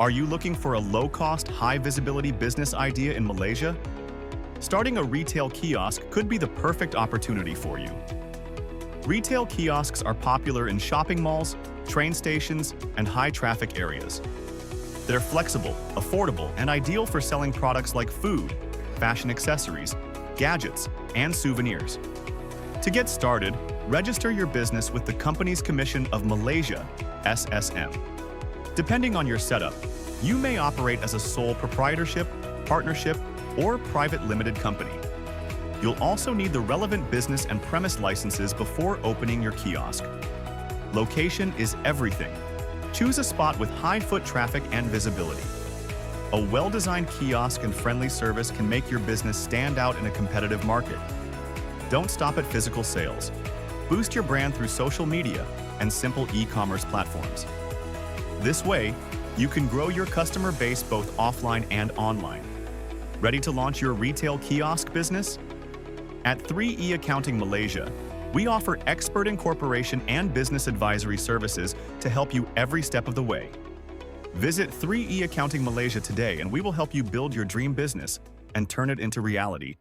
Are you looking for a low-cost, high-visibility business idea in Malaysia? Starting a retail kiosk could be the perfect opportunity for you. Retail kiosks are popular in shopping malls, train stations, and high-traffic areas. They're flexible, affordable, and ideal for selling products like food, fashion accessories, gadgets, and souvenirs. To get started, register your business with the Companies Commission of Malaysia, SSM. Depending on your setup, you may operate as a sole proprietorship, partnership, or private limited company. You'll also need the relevant business and premise licenses before opening your kiosk. Location is everything. Choose a spot with high foot traffic and visibility. A well-designed kiosk and friendly service can make your business stand out in a competitive market. Don't stop at physical sales. Boost your brand through social media and simple e-commerce platforms. This way, you can grow your customer base both offline and online. Ready to launch your retail kiosk business? At 3E Accounting Malaysia, we offer expert incorporation and business advisory services to help you every step of the way. Visit 3E Accounting Malaysia today and we will help you build your dream business and turn it into reality.